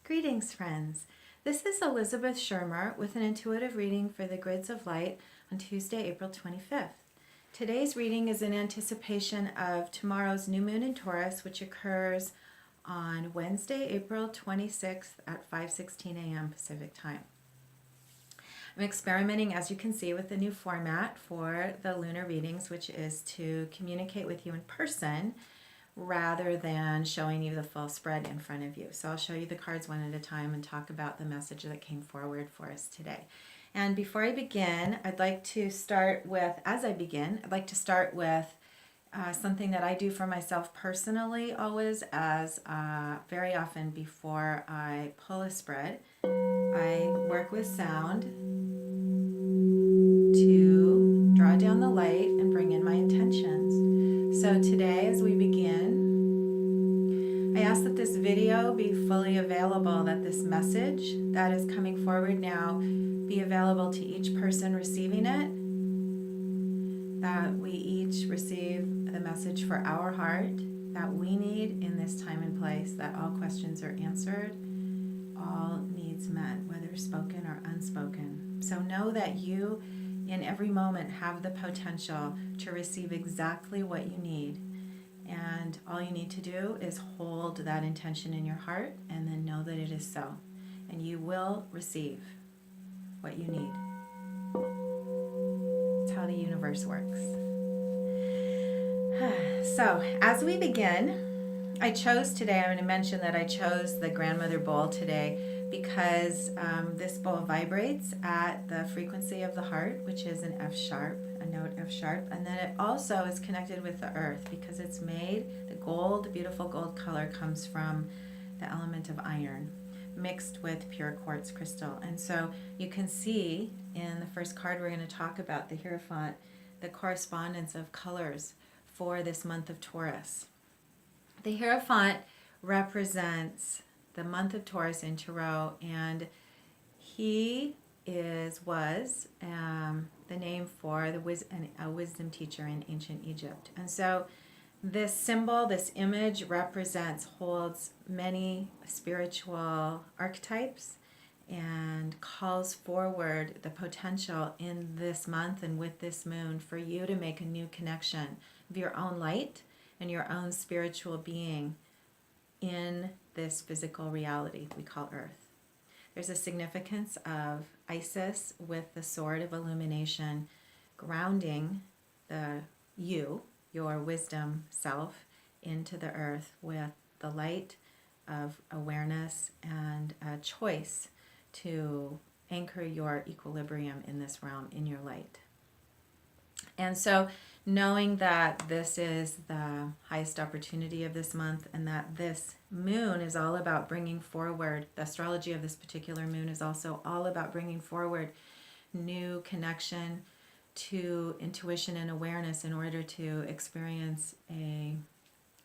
Greetings, friends. This is Elizabeth Schermer with an intuitive reading for the Grids of Light on Tuesday, April 25th. Today's reading is in anticipation of tomorrow's new moon in Taurus, which occurs on Wednesday, April 26th at 5:16 a.m. Pacific Time. I'm experimenting, as you can see, with the new format for the lunar readings, which is to communicate with you in person rather than showing you the full spread in front of you. So I'll show you the cards one at a time and talk about the message that came forward for us today. And before I begin, I'd like to start with something that I do for myself personally always, as very often before I pull a spread. I work with sound to draw down the light and bring in my intentions. So today, as we begin, I ask that this video be fully available, that this message that is coming forward now be available to each person receiving it, that we each receive the message for our heart that we need in this time and place, that all questions are answered, all needs met, whether spoken or unspoken. So know that you, in every moment, have the potential to receive exactly what you need. And all you need to do is hold that intention in your heart and then know that it is so. And you will receive what you need. It's how the universe works. So, as we begin, I chose today, I'm going to mention that I chose the Grandmother Bowl today because this bowl vibrates at the frequency of the heart, which is an F sharp, a note F sharp, and then it also is connected with the earth because it's made, the gold, beautiful gold color comes from the element of iron mixed with pure quartz crystal. And so you can see in the first card we're going to talk about, the Hierophant, the correspondence of colors for this month of Taurus. The Hierophant represents the month of Taurus in Tarot, and he was the name for a wisdom teacher in ancient Egypt. And so this symbol, this image holds many spiritual archetypes and calls forward the potential in this month and with this moon for you to make a new connection of your own light and your own spiritual being in this physical reality we call Earth. There's a significance of Isis with the sword of illumination grounding your wisdom self, into the earth with the light of awareness and a choice to anchor your equilibrium in this realm, in your light. And so knowing that this is the highest opportunity of this month and that this moon is all about bringing forward, the astrology of this particular moon is also all about bringing forward new connection to intuition and awareness in order to experience a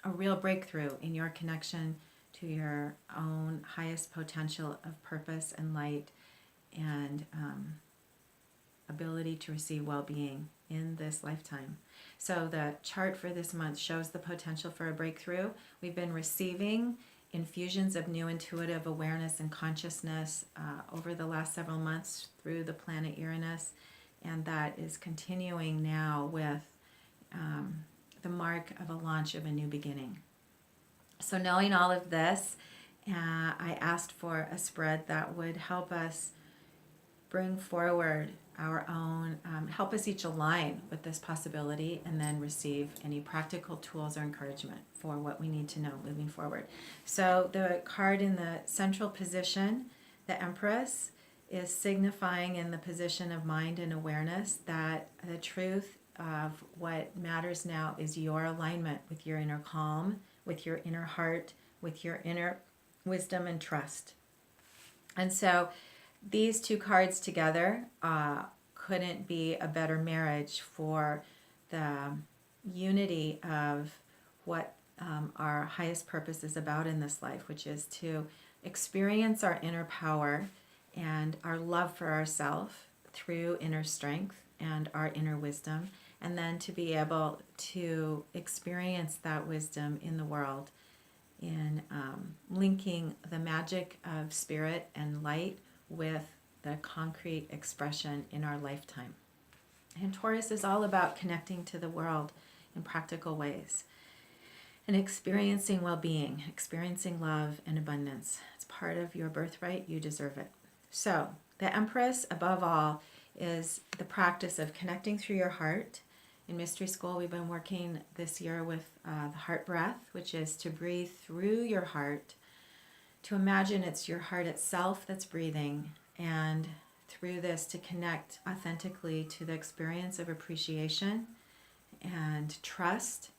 real breakthrough in your connection to your own highest potential of purpose and light and ability to receive well-being in this lifetime. So the chart for this month shows the potential for a breakthrough. We've been receiving infusions of new intuitive awareness and consciousness over the last several months through the planet Uranus, and that is continuing now with the mark of a launch of a new beginning. So knowing all of this, I asked for a spread that would help us bring forward our own, help us each align with this possibility and then receive any practical tools or encouragement for what we need to know moving forward. So the card in the central position, the Empress, is signifying in the position of mind and awareness that the truth of what matters now is your alignment with your inner calm, with your inner heart, with your inner wisdom and trust. And so these two cards together couldn't be a better marriage for the unity of what our highest purpose is about in this life, which is to experience our inner power and our love for ourselves through inner strength and our inner wisdom, and then to be able to experience that wisdom in the world in linking the magic of spirit and light with the concrete expression in our lifetime. And Taurus is all about connecting to the world in practical ways and experiencing well-being, experiencing love and abundance. It's part of your birthright. You deserve it. So the Empress, above all, is the practice of connecting through your heart. In Mystery School, we've been working this year with the heart breath, which is to breathe through your heart, to imagine it's your heart itself that's breathing, and through this to connect authentically to the experience of appreciation and trust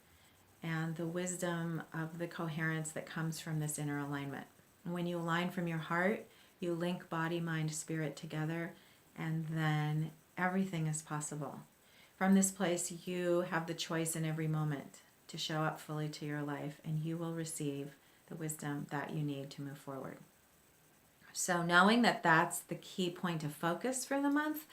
and the wisdom of the coherence that comes from this inner alignment. And when you align from your heart, you link body, mind, spirit together, and then everything is possible. From this place, you have the choice in every moment to show up fully to your life, and you will receive the wisdom that you need to move forward. So knowing that that's the key point of focus for the month,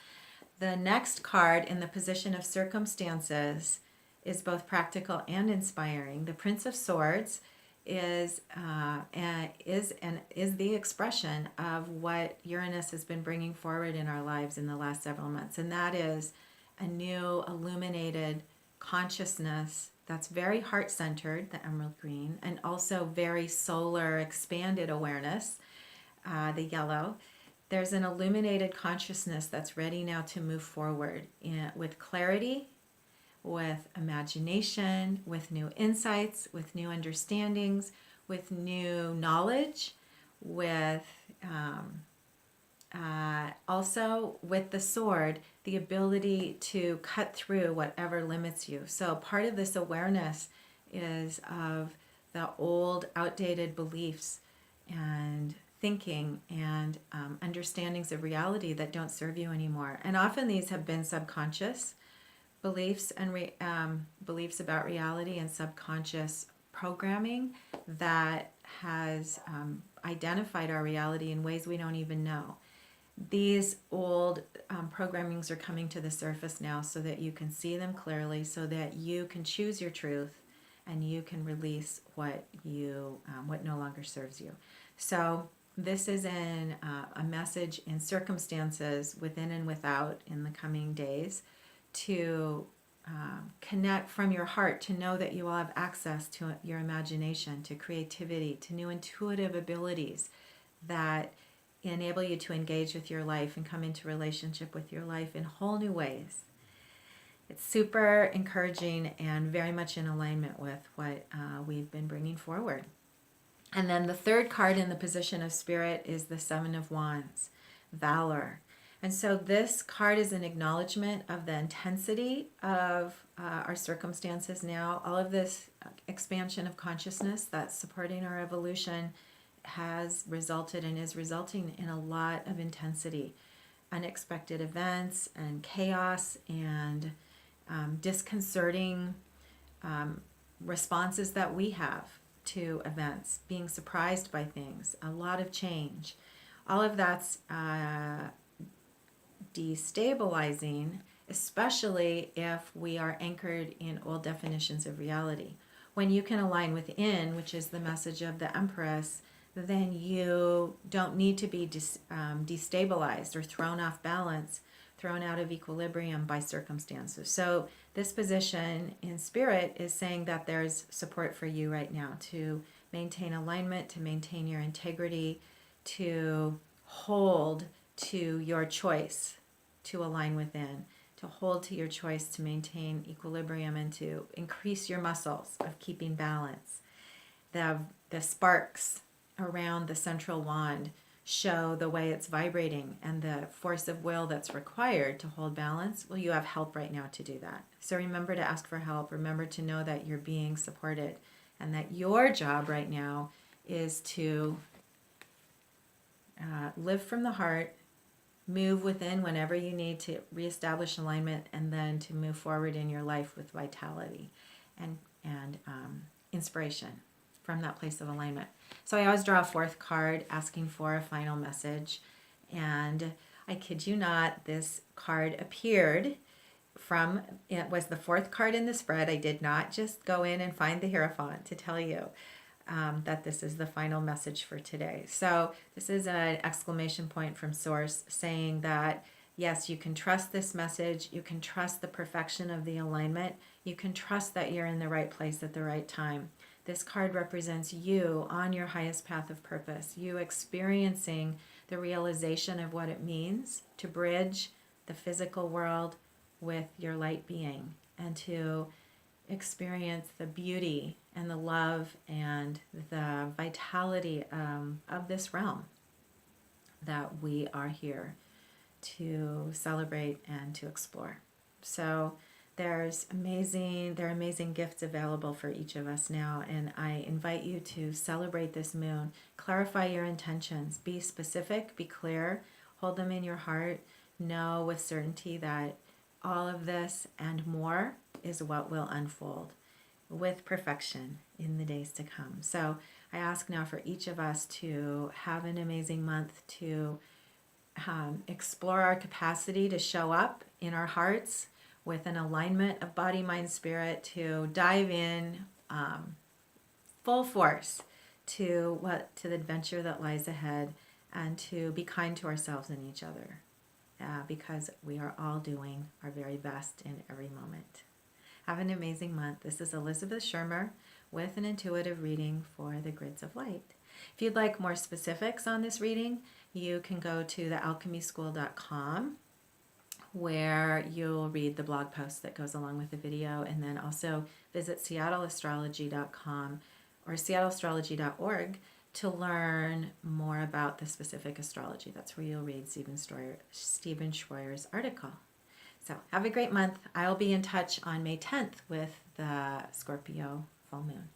the next card in the position of circumstances is both practical and inspiring. The Prince of Swords is the expression of what Uranus has been bringing forward in our lives in the last several months, and that is a new illuminated consciousness that's very heart-centered, the emerald green, and also very solar expanded awareness, the yellow. There's an illuminated consciousness that's ready now to move forward with clarity, with imagination, with new insights, with new understandings, with new knowledge, with also with the sword, the ability to cut through whatever limits you. So part of this awareness is of the old, outdated beliefs and thinking and understandings of reality that don't serve you anymore. And often these have been subconscious beliefs and beliefs about reality and subconscious programming that has identified our reality in ways we don't even know. These old programmings are coming to the surface now so that you can see them clearly, so that you can choose your truth and you can release what no longer serves you. So this is a message in circumstances within and without in the coming days to connect from your heart, to know that you will have access to your imagination, to creativity, to new intuitive abilities that enable you to engage with your life and come into relationship with your life in whole new ways. It's super encouraging and very much in alignment with what we've been bringing forward. And then the third card in the position of spirit is the Seven of Wands, Valor. And so this card is an acknowledgement of the intensity of our circumstances now. All of this expansion of consciousness that's supporting our evolution has resulted and is resulting in a lot of intensity, unexpected events and chaos and disconcerting responses that we have to events, being surprised by things, a lot of change. All of that's destabilizing, especially if we are anchored in old definitions of reality. When you can align within, which is the message of the Empress, then you don't need to be destabilized or thrown off balance, thrown out of equilibrium by circumstances. So this position in spirit is saying that there's support for you right now to maintain alignment, to maintain your integrity, to hold to your choice to align within, to hold to your choice to maintain equilibrium and to increase your muscles of keeping balance. The sparks around the central wand show the way it's vibrating and the force of will that's required to hold balance. Well, you have help right now to do that. So remember to ask for help. Remember to know that you're being supported and that your job right now is to live from the heart, move within whenever you need to reestablish alignment, and then to move forward in your life with vitality and inspiration from that place of alignment. So I always draw a fourth card asking for a final message. And I kid you not, this card appeared it was the fourth card in the spread. I did not just go in and find the Hierophant to tell you. that this is the final message for today. So this is an exclamation point from Source saying that, yes, you can trust this message. You can trust the perfection of the alignment. You can trust that you're in the right place at the right time. This card represents you on your highest path of purpose, you experiencing the realization of what it means to bridge the physical world with your light being and to experience the beauty and the love and the vitality of this realm that we are here to celebrate and to explore. So there are amazing gifts available for each of us now, and I invite you to celebrate this moon. Clarify your intentions. Be specific, be clear, hold them in your heart. Know with certainty that all of this and more is what will unfold with perfection in the days to come. So I ask now for each of us to have an amazing month, to explore our capacity to show up in our hearts with an alignment of body, mind, spirit, to dive in full force to the adventure that lies ahead, and to be kind to ourselves and each other, because we are all doing our very best in every moment. Have an amazing month. This is Elizabeth Schermer with an intuitive reading for the Grids of Light. If you'd like more specifics on this reading, you can go to thealchemyschool.com, where you'll read the blog post that goes along with the video, and then also visit seattleastrology.com or seattleastrology.org to learn more about the specific astrology. That's where you'll read Stephen Schroyer's article. So have a great month. I'll be in touch on May 10th with the Scorpio full moon.